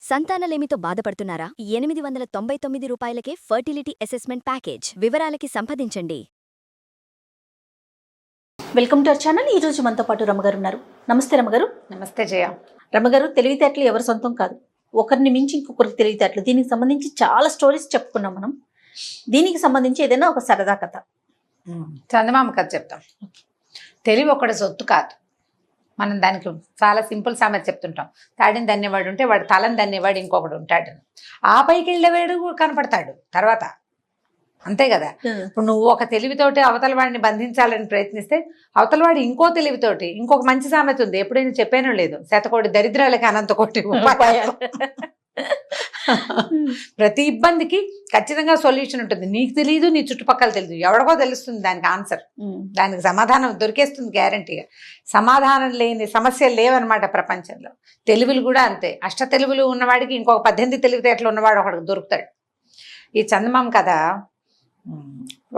సంతానలేమితో బాధపడుతున్నారా? 899 రూపాయలకే fertility assessment package. వివరాలకి సంప్రదించండి. Welcome to our channel. ఈ రోజు మనతో పాటు రమగారు ఉన్నారు. నమస్తే రమగారు. నమస్తే జయ. రమగారు, తెలివితేటలు ఎవరి సొంతం కాదు, ఒకరిని మించి ఇంకొకరికి తెలివితేటలు. దీనికి సంబంధించి చాలా స్టోరీస్ చెప్పుకున్నాం మనం. దీనికి సంబంధించి ఏదైనా ఒక సరదా కథ, చందమామ కథ చెప్తాం. తెలివి ఒకటి సొత్తు కాదు. మనం దానికి చాలా సింపుల్ సామెత చెప్తుంటాం. తాడిని దన్నేవాడు ఉంటే వాడు తలని దన్నేవాడు ఇంకొకడు ఉంటాడు. ఆ పైకి వెళ్ళేవాడు కనపడతాడు తర్వాత, అంతే కదా. ఇప్పుడు నువ్వు ఒక తెలివితోటి అవతల వాడిని బంధించాలని ప్రయత్నిస్తే అవతల వాడు ఇంకో తెలివితోటి, ఇంకొక మంచి సామెత ఉంది, ఎప్పుడైనా చెప్పానో లేదు, శతకోటి దరిద్రాలకి అనంత కోటి ఉపాయాలు. ప్రతి ఇబ్బందికి ఖచ్చితంగా సొల్యూషన్ ఉంటుంది. నీకు తెలియదు, నీ చుట్టుపక్కల తెలియదు, ఎవరికో తెలుస్తుంది దానికి ఆన్సర్, దానికి సమాధానం దొరికేస్తుంది గ్యారంటీగా. సమాధానం లేని సమస్యలు లేవన్నమాట ప్రపంచంలో. తెలివిలు కూడా అంతే. అష్ట తెలివిలు ఉన్నవాడికి ఇంకొక 18 తెలివితేటలు ఉన్నవాడు ఒకడికి దొరుకుతాడు. ఈ చందమామ కథ,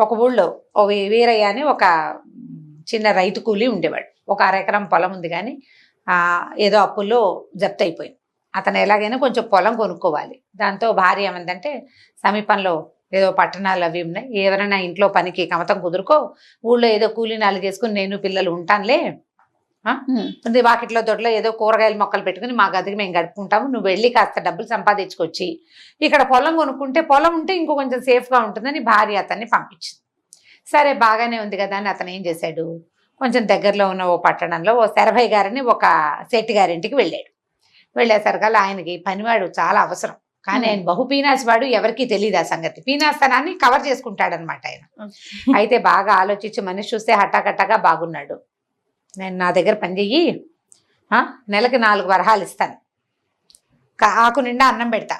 ఒక ఊళ్ళో ఓ వీరయ్య అని ఒక చిన్న రైతు కూలి ఉండేవాడు. ఒక 1/2 ఎకరం పొలం ఉంది, కానీ ఏదో అప్పుల్లో జప్తు అయిపోయింది. అతను ఎలాగైనా కొంచెం పొలం కొనుక్కోవాలి. దాంతో భార్య ఏమందంటే, సమీపంలో ఏదో పట్టణాలు అవి ఉన్నాయి, ఎవరైనా ఇంట్లో పనికి కమతం కుదురుకో, ఊళ్ళో ఏదో కూలి నాలుగు చేసుకుని నేను పిల్లలు ఉంటానులే, వాకిట్లో దొడ్లో ఏదో కూరగాయల మొక్కలు పెట్టుకుని మా గదికి మేము గడుపుకుంటాము, నువ్వు వెళ్ళి కాస్త డబ్బులు సంపాదించుకొచ్చి ఇక్కడ పొలం కొనుక్కుంటే, పొలం ఉంటే ఇంకో కొంచెం సేఫ్గా ఉంటుందని భార్య అతన్ని పంపించింది. సరే, బాగానే ఉంది కదా అని అతను ఏం చేశాడు, కొంచెం దగ్గరలో ఉన్న ఓ పట్టణంలో ఓ శరభయ్య గారిని ఒక శెట్టి గారింటికి వెళ్ళాడు. వెళ్ళేసరికల్లా ఆయనకి పనివాడు చాలా అవసరం, కానీ ఆయన బహు పీనాసివాడు, ఎవరికీ తెలియదు ఆ సంగతి. పీనాస్తనాన్ని కవర్ చేసుకుంటాడనమాట ఆయన. అయితే బాగా ఆలోచించి మనిషి చూస్తే హఠాకట్టగా బాగున్నాడు. నేను నా దగ్గర పని చెయ్యి, నెలకి 4 వరహాలు ఇస్తాను, ఆకు నిండా అన్నం పెడతా,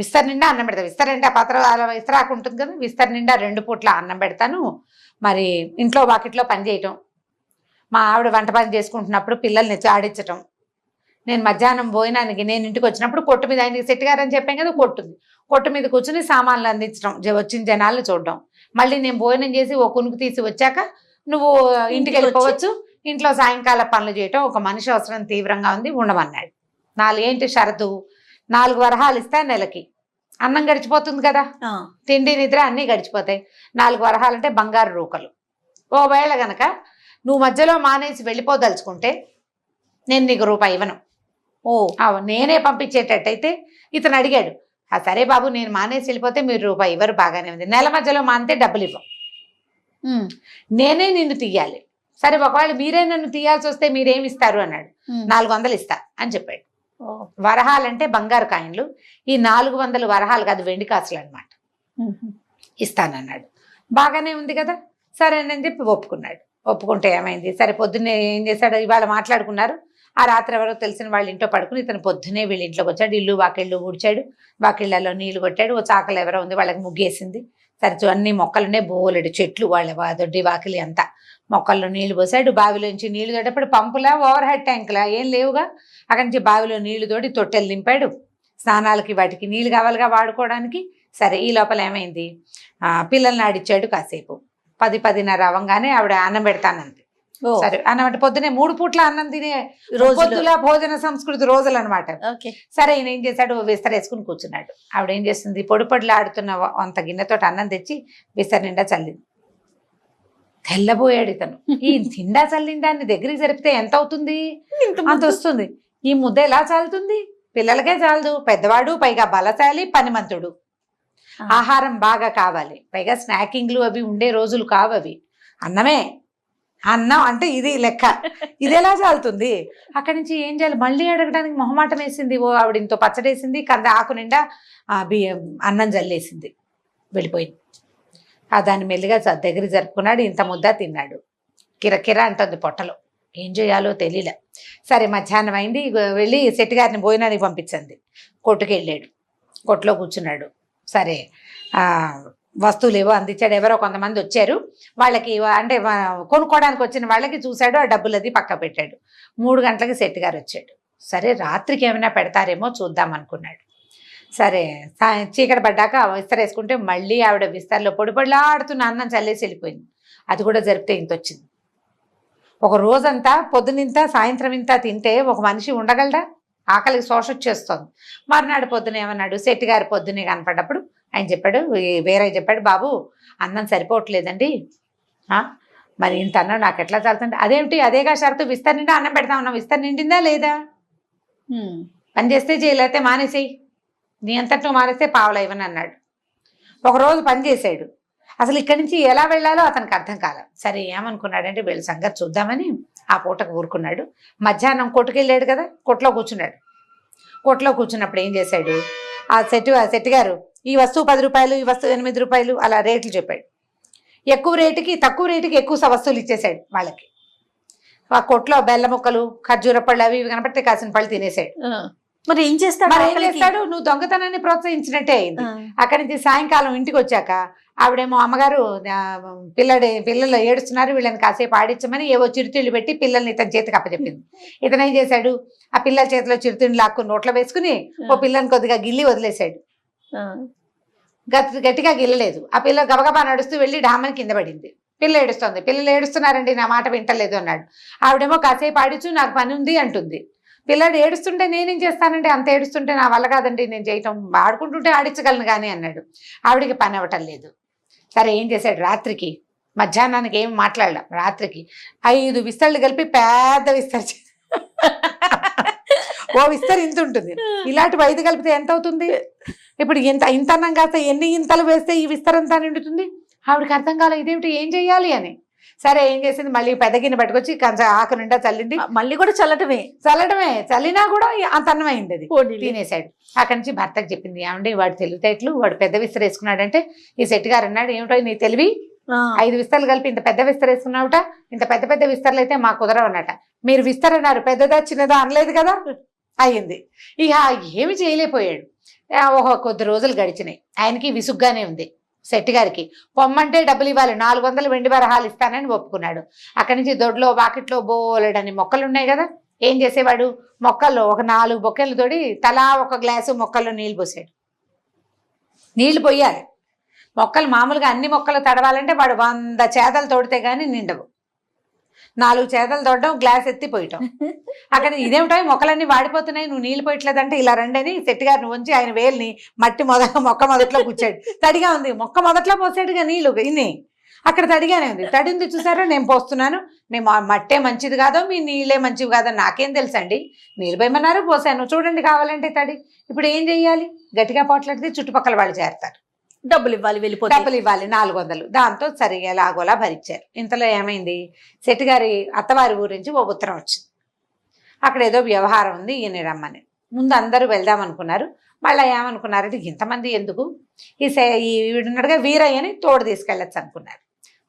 విస్తర్ నిండా అన్నం పెడతా, విస్తర్ అంటే ఆ పాత్ర విస్తరాకు ఉంటుంది కదా, విస్తర్ నిండా 2 పూట్ల అన్నం పెడతాను. మరి ఇంట్లో వాకిట్లో పని చేయటం, మా ఆవిడ వంట పని చేసుకుంటున్నప్పుడు పిల్లల్ని ఆడించటం, నేను మధ్యాహ్నం భోజనానికి నేను ఇంటికి వచ్చినప్పుడు కొట్టు మీద, ఆయనకి శెట్టి గారు అని చెప్పాం కదా, కొట్టుంది, కొట్టు మీద కూర్చుని సామాన్లు అందించడం, వచ్చిన జనాలను చూడడం, మళ్ళీ నేను భోజనం చేసి ఓ కునుకు తీసి వచ్చాక నువ్వు ఇంటికి వెళ్ళిపోవచ్చు, ఇంట్లో సాయంకాల పనులు చేయటం. ఒక మనిషి అవసరం తీవ్రంగా ఉంది, ఉండమన్నాడు. 4 ఏంటి షరతు, 4 వరహాలు ఇస్తా నెలకి, అన్నం గడిచిపోతుంది కదా, తిండి నిద్ర అన్నీ గడిచిపోతాయి. 4 వరహాలంటే బంగారు రూకలు. ఓవేళ గనక నువ్వు మధ్యలో మానేసి వెళ్ళిపోదలుచుకుంటే నేను నీకు రూపాయి ఇవ్వను. నేనే పంపించేటట్టయితే ఇతను అడిగాడు, సరే బాబు, నేను మానేసి వెళ్ళిపోతే మీరు రూపాయి ఇవ్వరు, బాగానే ఉంది, నెల మధ్యలో మానితే డబ్బులు ఇవ్వం, నేనే నిన్ను తీయాలి. సరే, ఒకవేళ మీరే నన్ను తీయాల్సి వస్తే మీరేమి ఇస్తారు అన్నాడు. 400 ఇస్తా అని చెప్పాడు. వరహాలంటే బంగారు కాయిన్లు, ఈ 400 వరహాలు కాదు, వెండి కాసులు అనమాట, ఇస్తానన్నాడు. బాగానే ఉంది కదా, సరేనని చెప్పి ఒప్పుకున్నాడు. ఒప్పుకుంటే ఏమైంది, సరే పొద్దున్నే ఏం చేశాడు, ఇవాళ మాట్లాడుకున్నారు. ఆ రాత్రి ఎవరో తెలిసిన వాళ్ళ ఇంట్లో పడుకుని ఇతను పొద్దునే వీళ్ళ ఇంట్లోకి వచ్చాడు. ఇల్లు వాకిళ్ళు ఊడ్చాడు, వాకిళ్లలో నీళ్లు కొట్టాడు. ఓ చాకలు ఎవరో ఉంది, వాళ్ళకి ముగ్గేసింది. సరే, అన్ని మొక్కలునే బోలెడు చెట్లు, వాళ్ళ దొడ్డి వాకిలి అంతా, మొక్కల్లో నీళ్లు పోసాడు. బావిలోంచి నీళ్లు తోడేప్పుడు పంపులా ఓవర్ హెడ్ ట్యాంకులా ఏం లేవుగా, అక్కడి నుంచి బావిలో నీళ్లు తోడి తొట్టెలు నింపాడు. స్నానాలకి వాటికి నీళ్లు కావాలిగా వాడుకోవడానికి. సరే, ఈ లోపల ఏమైంది, పిల్లల్ని ఆడిచ్చాడు కాసేపు. 10-10:30 అవ్వగానే ఆవిడ అన్నం పెడతానంది. సరే, అన్నం అంటే పొద్దునే 3 పూట్ల అన్నం తినే రోజుల భోజన సంస్కృతి రోజులు అనమాట. సరే, ఈయన ఏం చేశాడు, విస్తరేసుకుని కూర్చున్నాడు. ఆవిడ ఏం చేస్తుంది, పొడి ఆడుతున్న అంత గిన్నెతోటి అన్నం తెచ్చి విస్తర నిండా చల్లింది. తెల్లబోయాడు ఇతను. ఈ నిండా చల్లిన దాన్ని దగ్గరికి జరిపితే ఎంత అవుతుంది, అంత వస్తుంది. ఈ ముద్ద ఎలా చాలుతుంది, పిల్లలకే చాలదు, పెద్దవాడు, పైగా బలశాలి, పనిమంతుడు, ఆహారం బాగా కావాలి, పైగా స్నాకింగ్లు అవి ఉండే రోజులు కావు అవి, అన్నమే, అన్నం అంటే ఇది లెక్క, ఇది ఎలా చాలుతుంది. అక్కడి నుంచి ఏం చేయాలి, మళ్ళీ అడగడానికి మొహమాటం వేసింది. ఓ ఆవిడ ఇంతో పచ్చడేసింది, కంద ఆకు నిండా అన్నం జల్లేసింది, వెళ్ళిపోయింది. దాన్ని మెల్లిగా దగ్గర జరుపుకున్నాడు. ఇంత ముద్ద తిన్నాడు. కిరకిర అంటుంది పొట్టలో, ఏం చేయాలో తెలియలే. సరే, మధ్యాహ్నం అయింది, వెళ్ళి శెట్టి గారిని భోజనానికి పంపించింది. కొట్టుకు వెళ్ళాడు, కొట్టులో కూర్చున్నాడు. సరే, వస్తువులు ఏవో అందించాడు. ఎవరో కొంతమంది వచ్చారు, వాళ్ళకి అంటే కొనుక్కోవడానికి వచ్చిన వాళ్ళకి చూశాడు, ఆ డబ్బులు అది పక్క పెట్టాడు. 3 గంటలకి శెట్టి గారు వచ్చాడు. సరే, రాత్రికి ఏమైనా పెడతారేమో చూద్దాం అనుకున్నాడు. సరే, చీకటి పడ్డాక విస్తరేసుకుంటే మళ్ళీ ఆవిడ విస్తరలో పొడిపొడిలాడుతున్న అన్నం చల్లేసి వెళ్ళిపోయింది. అది కూడా జరిపితే ఇంత వచ్చింది. ఒక రోజంతా పొద్దునింత సాయంత్రం ఇంత తింటే ఒక మనిషి ఉండగలడా? ఆకలికి శోష వచ్చేస్తుంది. మర్నాడు పొద్దున ఏమన్నాడు, శెట్టి గారి పొద్దునే కనపడ్డప్పుడు ఆయన చెప్పాడు, వేరే చెప్పాడు, బాబు అన్నం సరిపోవట్లేదండి, మరి ఇంత అన్నం నాకు ఎట్లా చాలుతుంది. అదేమిటి, అదేగా షరతు, విస్తర్ నిండా అన్నం పెడతా ఉన్నాం, విస్తర్ నిండిందా లేదా, పని చేస్తే చేయలేతే మానేసేయి, నీ అంతట్లో మానేస్తే పావులు ఇవ్వని అన్నాడు. ఒకరోజు పని చేశాడు, అసలు ఇక్కడి నుంచి ఎలా వెళ్ళాలో అతనికి అర్థం కాలేదు. సరే ఏమనుకున్నాడంటే వీళ్ళ సంగతి చూద్దామని ఆ పూటకు ఊరుకున్నాడు. మధ్యాహ్నం కొట్టుకెళ్ళాడు కదా, కొట్లో కూర్చున్నాడు. కొట్లో కూర్చున్నప్పుడు ఏం చేశాడు, ఆ శెట్టి గారు ఈ వస్తువు 10 రూపాయలు, ఈ వస్తువు 8 రూపాయలు అలా రేట్లు చెప్పాడు. ఎక్కువ రేటుకి తక్కువ రేటుకి ఎక్కువ వస్తువులు ఇచ్చేసాడు వాళ్ళకి. ఆ కొట్లో బెల్ల ముక్కలు, ఖర్జూర పళ్ళు అవి ఇవి కనపడితే కాసిన పళ్ళు తినేసాడు. మరి ఏం చేస్తాడు, నువ్వు దొంగతనాన్ని ప్రోత్సహించినట్టే అయింది. అక్కడి నుంచి సాయంకాలం ఇంటికి వచ్చాక ఆవిడేమో అమ్మగారు పిల్లలు ఏడుస్తున్నారు, వీళ్ళని కాసేపు ఆడించమని ఏవో చిరుతిళ్ళు పెట్టి పిల్లల్ని ఇతని చేతికి అప్పచెప్పింది. ఇతను ఏం చేశాడు, ఆ పిల్లల చేతిలో చిరుతిళ్ళు లాక్కుని నోట్లో వేసుకుని ఓ పిల్లని కొద్దిగా గిల్లి వదిలేశాడు. గట్టిగా గిల్లలేదు. ఆ పిల్ల గబగబా నడుస్తూ వెళ్ళి డామని కింద పడింది. పిల్ల ఏడుస్తుంది. పిల్లలు ఏడుస్తున్నారండి, నా మాట వింటలేదు అన్నాడు. ఆవిడేమో కాసేపు ఆడించు, నాకు పని ఉంది అంటుంది. పిల్లడు ఏడుస్తుంటే నేనేం చేస్తానండి, అంత ఏడుస్తుంటే నా వల్ల కాదండి నేను చేయటం, ఆడుకుంటుంటే ఆడించగలను కానీ అన్నాడు. ఆవిడికి పని అవ్వటం లేదు. సరే ఏం చేశాడు, రాత్రికి మధ్యాహ్నానికి ఏం మాట్లాడలా, రాత్రికి 5 విస్తళ్ళు కలిపి పెద్ద విస్తరి, ఓ విస్తరి ఇంత ఉంటుంది, ఇలాంటి 5 కలిపితే ఎంత అవుతుంది, ఇప్పుడు ఇంత అన్నం కాస్త ఎన్ని ఇంతలు వేస్తే ఈ విస్తరంతా నిండుతుంది. ఆవిడకి అర్థం కాలేదు ఇదేమిటి, ఏం చెయ్యాలి అని. సరే ఏం చేసింది, మళ్ళీ పెద్ద గిన్నె పట్టుకొచ్చి కొంచెం ఆకు నిండా చల్లింది. మళ్ళీ కూడా చల్లటమే, చల్లినా కూడా అంత అన్నం అయింది, అది తినేశాడు. అక్కడి నుంచి భర్తకు చెప్పింది, ఏమండి వాడు తెలివితేటలు, వాడు పెద్ద విస్తర వేసుకున్నాడంటే ఈ శెట్టి గారు అన్నాడు, ఏమిటో నీ తెలివి, 5 విస్తరలు కలిపి ఇంత పెద్ద విస్తర వేసుకున్నావుట, ఇంత పెద్ద పెద్ద విస్తరలు అయితే మా కుదరవన్నట, మీరు విస్తర అన్నారు, పెద్దదా చిన్నదా అనలేదు కదా, అయ్యింది. ఇక ఏమి చేయలేకపోయాడు. కొద్ది రోజులు గడిచినాయి. ఆయనకి విసుగ్గానే ఉంది. శెట్టి గారికి పొమ్మంటే డబ్బులు ఇవ్వాలి, 400 వెండి వరహాలు ఇస్తానని ఒప్పుకున్నాడు. అక్కడి నుంచి దొడ్లో వాకిట్లో బోలెడని మొక్కలు ఉన్నాయి కదా, ఏం చేసేవాడు, మొక్కల్లో ఒక 4 బొక్కెలు తోడి తలా ఒక గ్లాసు మొక్కల్లో నీళ్లు పోసాడు. నీళ్లు పోయాలి, మొక్కలు మామూలుగా అన్ని మొక్కలు తడవాలంటే వాడు 100 చేతలు తోడితే గానీ నిండవు. 4 చేతలు తోడడం, గ్లాస్ ఎత్తి పోయటం. అక్కడ ఇదేమిటో మొక్కలన్నీ వాడిపోతున్నాయి, నువ్వు నీళ్ళు పోయట్లేదంటే ఇలా రండి అని శెట్టి గారిని ఉంచి ఆయన వేలిని మట్టి మొక్క మొదట్లో కూర్చాడు. తడిగా ఉంది, మొక్క మొదట్లో పోసాడుగా నీళ్ళు, ఇన్ని అక్కడ తడిగానే ఉంది. తడి ఉంది చూసారా, నేను పోస్తున్నాను, మీ మట్టే మంచిది కాదో మీ నీళ్ళే మంచివి కాదో నాకేం తెలుసండి, నీళ్ళు పోయమన్నారు పోసాను, చూడండి కావాలంటే తడి. ఇప్పుడు ఏం చెయ్యాలి, గట్టిగా పోట్లాడితే చుట్టుపక్కల వాళ్ళు చేరతారు, డబ్బులు ఇవ్వాలి, వెళ్ళిపోతే డబ్బులు ఇవ్వాలి 400. దాంతో సరిగా ఎలాగోలా భరించారు. ఇంతలో ఏమైంది, శెట్టి గారి అత్తవారి ఊరి నుంచి ఓ ఉత్తరం వచ్చింది. అక్కడ ఏదో వ్యవహారం ఉంది, ఈయన రమ్మని. ముందు అందరూ వెళ్దాం అనుకున్నారు. మళ్ళీ ఏమనుకున్నారంటే ఇంతమంది ఎందుకు, వీడున్నాడుగా వీరయ్యని తోడు తీసుకెళ్ళచ్చు అనుకున్నారు.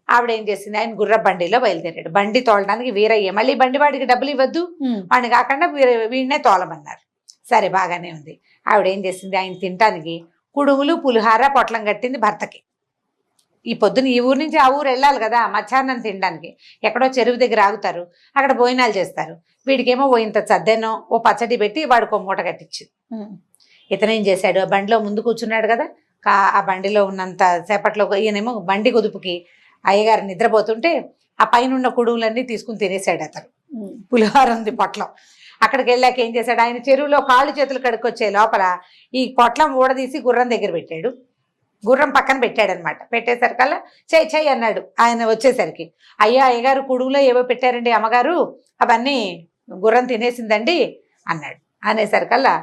ఆవిడ ఏం చేసింది, ఆయన గుర్ర బండిలో బయలుదేరాడు. బండి తోలడానికి వీరయ్య, మళ్ళీ బండి వాడికి డబ్బులు ఇవ్వద్దు, వాడిని కాకుండా వీడినే తోలమన్నారు. సరే బాగానే ఉంది. ఆవిడ ఏం చేసింది, ఆయన తినటానికి కుడుములు పులిహార పొట్లం కట్టింది భర్తకి. ఈ పొద్దున ఈ ఊరు నుంచి ఆ ఊరు వెళ్ళాలి కదా, మధ్యాహ్నం తినడానికి ఎక్కడో చెరువు దగ్గర ఆగుతారు, అక్కడ భోజనాలు చేస్తారు. వీడికేమో ఓ ఇంత చద్దెనో ఓ పచ్చడి పెట్టి వాడికి ఓ మూట కట్టించింది. ఇతనేం చేశాడు, ఆ బండిలో ముందు కూర్చున్నాడు కదా, ఆ బండిలో ఉన్నంత సేపట్లో ఈయనేమో బండి కుదుపుకి అయ్యగారు నిద్రపోతుంటే ఆ పైన కుడుములన్నీ తీసుకుని తినేశాడు అతను. పులిహార ఉంది పొట్లం. అక్కడికి వెళ్ళాక ఏం చేశాడు, ఆయన చెరువులో కాళ్ళు చేతులు కడుక్కొచ్చే లోపల ఈ పొట్లం ఊడదీసి గుర్రం దగ్గర పెట్టాడు. గుర్రం పక్కన పెట్టాడనమాట. పెట్టేసరికల్లా చెయ్యి అన్నాడు ఆయన వచ్చేసరికి. అయ్యగారు కుడుములో ఏవో పెట్టారండి అమ్మగారు, అవన్నీ గుర్రం తినేసిందండి అన్నాడు. అనేసరికల్లా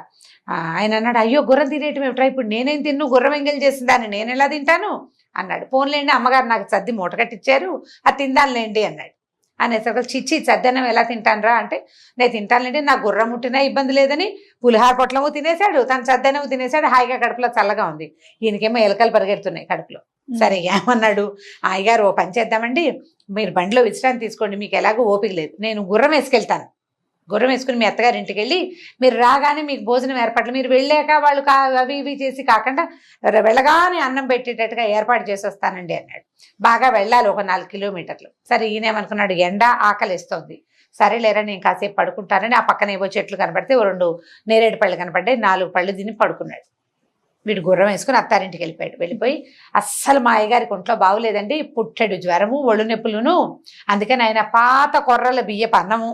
ఆయన అన్నాడు, అయ్యో గుర్రం తినేయటం ఏమిట్రా, ఇప్పుడు నేనేం తిన్ను, గుర్రం ఎంగేలు చేసిందాన్ని నేను ఎలా తింటాను అన్నాడు. పోన్లేండి అమ్మగారు నాకు సర్ది మూట కట్టించారు, అది తిందానులేండి అన్నాడు. అనేసరికి చిచ్చి చద్దన్నం ఎలా తింటానురా అంటే, నేను తింటానులేండి, నాకు గుర్రం ముట్టినా ఇబ్బంది లేదని పులిహార పొట్లము తినేశాడు, తను చద్దన్నము తినేశాడు, హాయిగా కడుపులో చల్లగా ఉంది. ఈయనకేమో ఎలకలు పరిగెడుతున్నాయి కడుపులో. సరే ఏమన్నాడు, అయ్యగారు ఓ పని చేద్దామండి, మీరు బండిలో విశ్రాంతి తీసుకోండి, మీకు ఎలాగో ఓపిక లేదు, నేను గుర్రం వేసుకెళ్తాను, గుర్రం వేసుకుని మీ అత్తగారి ఇంటికి వెళ్ళి మీరు రాగానే మీకు భోజనం ఏర్పాట్లు, మీరు వెళ్ళాక వాళ్ళు అవి ఇవి చేసి కాకుండా వెళ్ళగానే అన్నం పెట్టేటట్టుగా ఏర్పాటు చేసి వస్తానండి అన్నాడు. బాగా వెళ్ళాలి, ఒక 4 కిలోమీటర్లు. సరే ఈయనేమనుకున్నాడు, ఎండ ఆకలిస్తోంది, సరే లేరా నేను కాసేపు పడుకుంటానని ఆ పక్కన ఏవో చెట్లు కనపడితే 2 నేరేడు పళ్ళు కనపడ్డాయి, 4 పళ్ళు తిని పడుకున్నాడు. వీడు గుర్రం వేసుకుని అత్తారింటికి వెళ్ళిపోయాడు. వెళ్ళిపోయి అస్సలు మా అయ్యగారికి ఒంట్లో బాగులేదండి, పుట్టెడు జ్వరము ఒళ్ళు నొప్పులును, అందుకని ఆయన పాత కొర్రల బియ్యపు అన్నము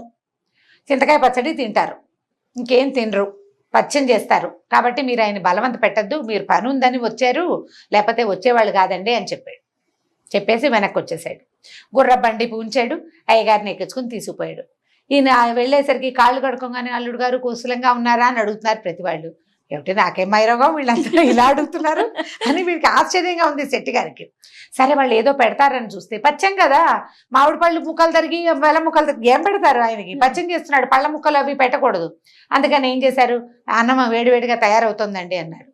చింతకాయ పచ్చడి తింటారు, ఇంకేం తినరు, పచ్చం చేస్తారు. కాబట్టి మీరు ఆయన బలవంత పెట్టద్దు, మీరు పని ఉందని వచ్చారు, లేకపోతే వచ్చేవాళ్ళు కాదండి అని చెప్పాడు. చెప్పేసి వెనక్కి వచ్చేసాడు. గుర్ర బండి పూంచాడు, అయ్యగారిని ఎక్కించుకుని తీసుకుపోయాడు. ఈయన వెళ్ళేసరికి కాళ్ళు కడుకోగానే అల్లుడు గారు కుశలంగా ఉన్నారా అని అడుగుతున్నారు ప్రతి వాళ్ళు. ఏమిటి నాకేం మైరోగం వీళ్ళంతా ఇలా అడుగుతున్నారు అని వీడికి ఆశ్చర్యంగా ఉంది శెట్టి గారికి. సరే వాళ్ళు ఏదో పెడతారని చూస్తే పచ్చం కదా, మామిడి పళ్ళు ముక్కలు తరిగి బెల్లం ముక్కలు తరిగి ఏం పెడతారు ఆయనకి, పచ్చం చేస్తున్నాడు, పళ్ళ ముక్కలు అవి పెట్టకూడదు. అందుకని ఏం చేశారు, అన్నం వేడివేడిగా తయారవుతుందండి అన్నారు.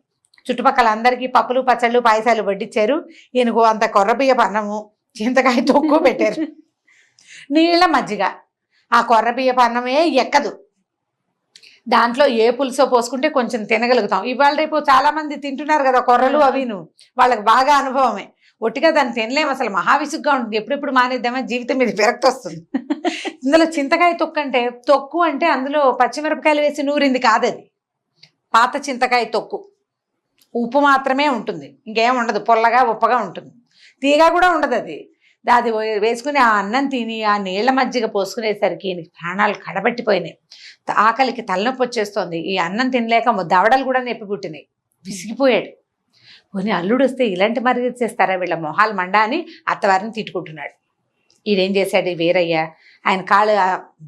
చుట్టుపక్కల అందరికీ పప్పులు పచ్చళ్ళు పాయసాలు వడ్డిచ్చారు. ఈయనకు అంత కొర్రబియ్యపు అన్నము చింతకాయ తొక్కు పెట్టారు, నీళ్ళ మజ్జిగ. ఆ కొర్రబియ్యపు అన్నమే ఎక్కదు, దాంట్లో ఏ పులుసో పోసుకుంటే కొంచెం తినగలుగుతాం. ఇవాళ రేపు చాలా మంది తింటున్నారు కదా కొర్రలు అవిను, వాళ్ళకి బాగా అనుభవమే. ఒట్టిగా దాన్ని తినలేము, అసలు మహావిసుగ్గా ఉంటుంది. ఎప్పుడెప్పుడు మానేద్దామా, జీవితం మీద విరక్తి వస్తుంది. ఇందులో చింతకాయ తొక్కు అంటే, తొక్కు అంటే అందులో పచ్చిమిరపకాయలు వేసి నూరింది కాదది, పాత చింతకాయ తొక్కు. ఉప్పు మాత్రమే ఉంటుంది, ఇంకేం ఉండదు, పొల్లగా ఉప్పగా ఉంటుంది, తీగా కూడా ఉండదు. అది వేసుకుని ఆ అన్నం తిని ఆ నీళ్ల మజ్జిగ పోసుకునేసరికి ప్రాణాలు కడబట్టిపోయినాయి. ఆకలికి తలనొప్పి వచ్చేస్తోంది. ఈ అన్నం తినలేక దవడలు కూడా నొప్పి పుట్టినాయి. విసిగిపోయాడు. పోనీ అల్లుడు వస్తే ఇలాంటి మరిగి చేస్తారా వీళ్ళ మొహాలు మండా అని అత్తవారిని తిట్టుకుంటున్నాడు. ఈయనేం చేశాడు వీరయ్య, ఆయన కాళ్ళు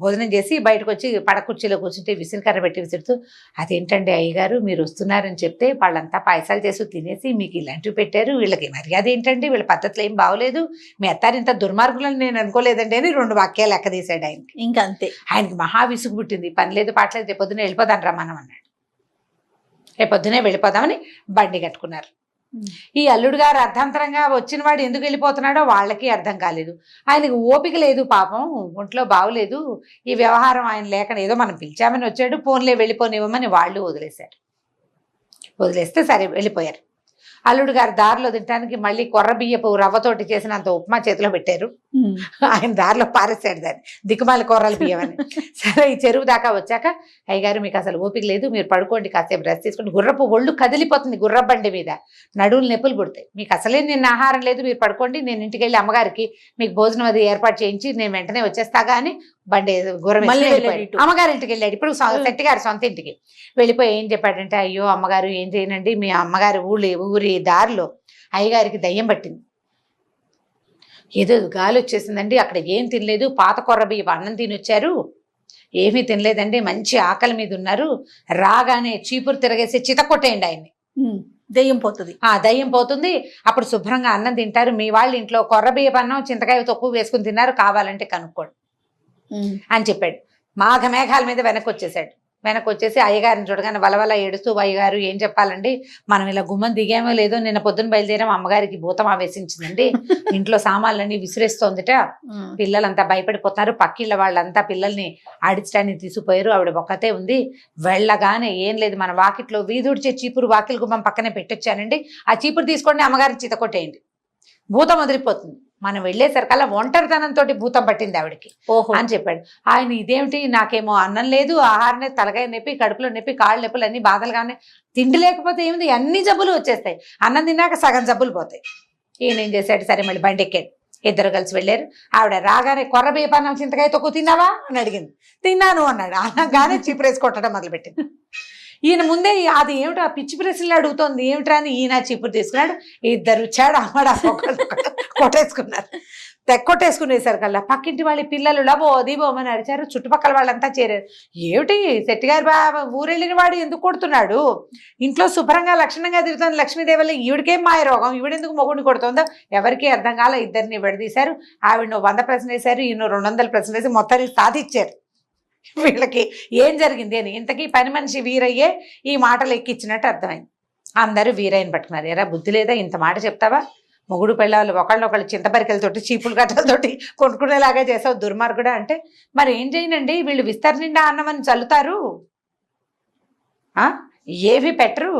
భోజనం చేసి బయటకు వచ్చి పడకుర్చీలో కూర్చుంటే విసిరికర్ర పెట్టి విసురుతూ, అదేంటండి అయ్యగారు మీరు వస్తున్నారని చెప్తే వాళ్ళంతా పాయసాలు చేసి తినేసి మీకు ఇలాంటివి పెట్టారు, వీళ్ళకి మర్యాద ఏంటండి, వీళ్ళ పద్ధతులు ఏం బాగోలేదు, మీ అత్తారు ఇంత దుర్మార్గులని నేను అనుకోలేదండి అని 2 వాక్యాలు లెక్క తీశాడు ఆయనకి. ఇంకా అంతే, ఆయనకి మహా విసుగు పుట్టింది. పని లేదు పాటలేదు, రేపొద్దునే వెళ్ళిపోదాం రమ్మనం అన్నాడు. రేపొద్దునే వెళ్ళిపోదామని బండి కట్టుకున్నారు. ఈ అల్లుడు గారు అర్ధాంతరంగా వచ్చిన వాడు ఎందుకు వెళ్ళిపోతున్నాడో వాళ్ళకి అర్థం కాలేదు. ఆయనకు ఓపిక లేదు పాపం, ఒంట్లో బాగులేదు, ఈ వ్యవహారం ఆయన లేక ఏదో మనం పిలిచామని వచ్చాడు, ఫోన్లే వెళ్ళిపోనివ్వమని వాళ్ళు వదిలేశారు. వదిలేస్తే సరే వెళ్ళిపోయారు. అల్లుడు గారు దారిలో తినడానికి మళ్ళీ కొర్ర బియ్యపు రవ్వతోటి చేసినంత ఉప్మా చేతిలో పెట్టారు. ఆయన దారిలో పారేసాడు దాన్ని, దిక్కుమాలి కొర్రల బియ్యం అని. సరే ఈ చెరువు దాకా వచ్చాక, అయ్యగారు మీకు అసలు ఓపిక లేదు, మీరు పడుకోండి, కాసేపు రెస్ట్ తీసుకోండి, గుర్రపు ఒళ్ళు కదిలిపోతుంది, గుర్ర బండి మీద నడువులు నొప్పులు పుడతాయి, మీకు అసలే నిన్న ఆహారం లేదు, మీరు పడుకోండి, నేను ఇంటికి వెళ్ళి అమ్మగారికి మీకు భోజనం అది ఏర్పాటు చేయించి నేను వెంటనే వచ్చేస్తాగా అని బండి గుర్రం అమ్మగారి ఇంటికి వెళ్ళాడు. ఇప్పుడు శెట్టి గారు సొంత ఇంటికి వెళ్ళిపోయి ఏం చెప్పాడంటే, అయ్యో అమ్మగారు ఏం చేయనండి, మీ అమ్మగారి ఊరి దారిలో అయ్యగారికి దయ్యం పట్టింది, ఏదో గాలి వచ్చేసిందండి, అక్కడ ఏం తినలేదు, పాత కొర్ర బియ్యం అన్నం తినొచ్చారు, ఏమీ తినలేదండి, మంచి ఆకలి మీద ఉన్నారు, రాగానే చీపురు తిరగేసి చితకొట్టేయండి ఆయన్ని, దయ్యం పోతుంది. దయ్యం పోతుంది, అప్పుడు శుభ్రంగా అన్నం తింటారు, మీ వాళ్ళ ఇంట్లో కొర్ర బియ్యం అన్నం చింతకాయ తక్కువ వేసుకుని తిన్నారు, కావాలంటే కనుక్కోండి అని చెప్పాడు. మేఘాల మీద వెనక్కి వచ్చేసాడు. వెనక్కి వచ్చేసి అయ్యగారిని చూడగానే వలవల ఏడుస్తూ, అయ్యగారు ఏం చెప్పాలండి, మనం ఇలా గుమ్మం దిగామో లేదో, నిన్న పొద్దున బయలుదేరాం, అమ్మగారికి భూతం ఆవేశించిందండి, ఇంట్లో సామాన్లన్నీ విసిరేస్తోందిట, పిల్లలంతా భయపడిపోతున్నారు, పక్కిళ్ళ వాళ్ళంతా పిల్లల్ని ఆడించడానికి తీసుకుపోయారు, ఆవిడ ఒక్కతే ఉంది, వెళ్ళగానే ఏం లేదు, మన వాకిట్లో వీధుడిచే చీపురు వాకిలి గుమ్మం పక్కనే పెట్టొచ్చానండి, ఆ చీపురు తీసుకోండి, అమ్మగారిని చితకొట్టేయండి, భూతం వదిలిపోతుంది. మనం వెళ్ళేసరికల్లా ఒంటరితనంతో భూతం పట్టింది ఆవిడకి అని చెప్పాడు. ఆయన ఇదేమిటి, నాకేమో అన్నం లేదు, ఆహారం లేదు, తలకాయ నొప్పి, కడుపులో నొప్పి, కాళ్ళు నొప్పులు అన్ని బాధలుగానే, తిండి లేకపోతే ఏమిటి అన్ని జబ్బులు వచ్చేస్తాయి, అన్నం తిన్నాక సగం జబ్బులు పోతాయి. ఈయన ఏం చేశాడు, సరే మళ్ళీ బండి ఎక్కాడు, ఇద్దరు కలిసి వెళ్ళారు. ఆవిడ రాగానే కొర్ర బియ్యపన్నం చింతకాయ తొక్కు తిన్నావా అని అడిగింది. తిన్నాను అన్నాడు. అనగానే చీపురేసి కొట్టడం మొదలుపెట్టింది. ఈయన ముందే అది ఏమిటో ఆ పిచ్చి ప్రశ్నలు అడుగుతోంది ఏమిట్రా అని ఈయన చీపురు తీసుకున్నాడు. ఇద్దరు వచ్చాడు, అమ్మడు కొట్టేసుకున్నారు. కొట్టేసుకునేసరికల్లా పక్కింటి వాళ్ళ పిల్లలు లబో దీబోమని అరిచారు. చుట్టుపక్కల వాళ్ళంతా చేరారు. ఏమిటి శెట్టి గారు ఊరెళ్ళిన వాడు ఎందుకు కొడుతున్నాడు, ఇంట్లో శుభ్రంగా లక్షణంగా తిరుగుతుంది లక్ష్మీదేవల్ని, ఈవిడికేం మాయ రోగం, ఈవిడెందుకు మొగుడిని కొడుతుందో ఎవరికి అర్థం కాల. ఇద్దరిని విడదీశారు. ఆవిడ 100 ప్రశ్నలు వేశారు, ఈయన 200 ప్రశ్నలు వేసి మొత్తానికి సాధించారు. వీళ్ళకి ఏం జరిగింది అని ఇంతకీ పని మనిషి వీరయ్యే ఈ మాటలు ఎక్కించినట్టు అర్థమైంది. అందరూ వీరయ్యని పట్టుకున్నారు. ఎరా బుద్ధి లేదా, ఇంత మాట చెప్తావా, మొగుడు పెళ్ళాలు ఒకళ్ళొకళ్ళు చింతపరికలతోటి చీపులు గట్టలతోటి కొనుక్కునేలాగా చేసావు దుర్మార్గుడా అంటే, మరి ఏం చేయనండి, వీళ్ళు విస్తర్ నిండా అన్నమని చల్లుతారు, ఏవి పెట్టరు,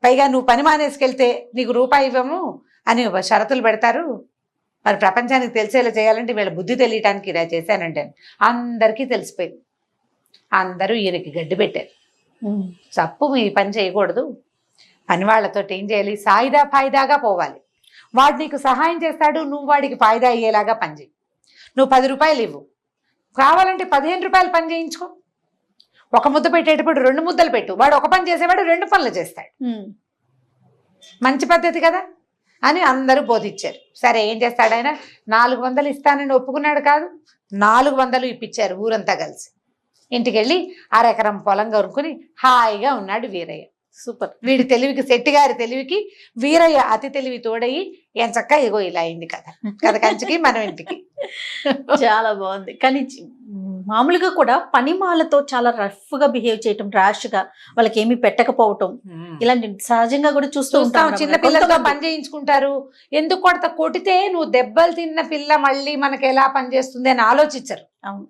పైగా నువ్వు పని మానేసుకెళ్తే నీకు రూపాయి ఇవ్వము అని షరతులు పెడతారు, మరి ప్రపంచానికి తెలిసేలా చేయాలంటే వీళ్ళ బుద్ధి తెలియటానికి ఇలా చేశానంటే అందరికీ తెలిసిపోయింది. అందరూ ఈయనకి గడ్డి పెట్టారు. తప్పు, మీ పని చేయకూడదు, పని వాళ్ళతో ఏం చేయాలి, సాయిదా ఫాయిదాగా పోవాలి, వాడు నీకు సహాయం చేస్తాడు, నువ్వు వాడికి ఫాయిదా అయ్యేలాగా పనిచేయి. నువ్వు 10 రూపాయలు ఇవ్వు, కావాలంటే 15 రూపాయలు పని చేయించుకో, ఒక ముద్ద పెట్టేటప్పుడు 2 ముద్దలు పెట్టు, వాడు ఒక పని చేసేవాడు 2 పనులు చేస్తాడు. మంచి పద్ధతి కదా అని అందరూ బోధించారు. సరే ఏం చేస్తాడు ఆయన, 400 ఇస్తానని ఒప్పుకున్నాడు కాదు, 400 ఇప్పించారు ఊరంతా కలిసి. ఇంటికి వెళ్ళి 1/2 ఎకరం పొలం కొనుక్కుని హాయిగా ఉన్నాడు వీరయ్య. సూపర్. వీడి తెలివికి, శెట్టి గారి తెలివికి వీరయ్య అతి తెలివి తోడయి ఎంచక్క ఇగో ఇలా అయింది కదా, కథ కంచికి మనం ఇంటికి. చాలా బాగుంది. కానీ మామూలుగా కూడా పనిమాలతో చాలా రఫ్ గా బిహేవ్ చేయటం, ర్యాష్ గా వాళ్ళకి ఏమి పెట్టకపోవటం, ఇలాంటి సహజంగా కూడా చూస్తూ ఉంటాం. చిన్న పిల్లలతో పని చేయించుకుంటారు. ఎందుకు కొడితే నువ్వు దెబ్బలు తిన్న పిల్ల మళ్ళీ మనకి ఎలా పనిచేస్తుంది అని ఆలోచించరు. అవును.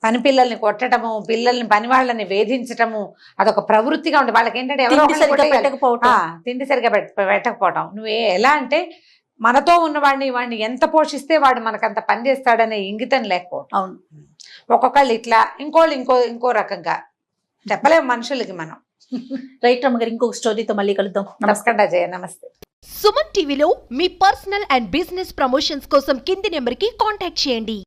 పని పిల్లల్ని కొట్టడము, పిల్లల్ని పని వాళ్ళని వేధించటము అదొక ప్రవృత్తిగా ఉంది వాళ్ళకి. ఏంటంటే ఎవరో తిండి సరిగ్గా పెట్టకపోవటం. తిండి సరిగ్గా పెట్టకపోవటం. నువ్వే ఎలా అంటే మనతో ఉన్నవాడిని ఎంత పోషిస్తే వాడు మనకంత పని చేస్తాడనే ఇంగితం లేకపోవటం. అవును. ఒక్కొక్కళ్ళు ఇట్లా, ఇంకోళ్ళు ఇంకో రకంగా చెప్పలేము మనుషులకి మనం. రైట్ రమ్మ గారు, ఇంకొక స్టోరీతో మళ్ళీ కలుద్దాం. నమస్కారం అజయ్, నమస్తే. సుమన్ టీవీలో మీ పర్సనల్ అండ్ బిజినెస్ ప్రమోషన్స్ కోసం కింది నెంబర్కి కాంటాక్ట్ చేయండి.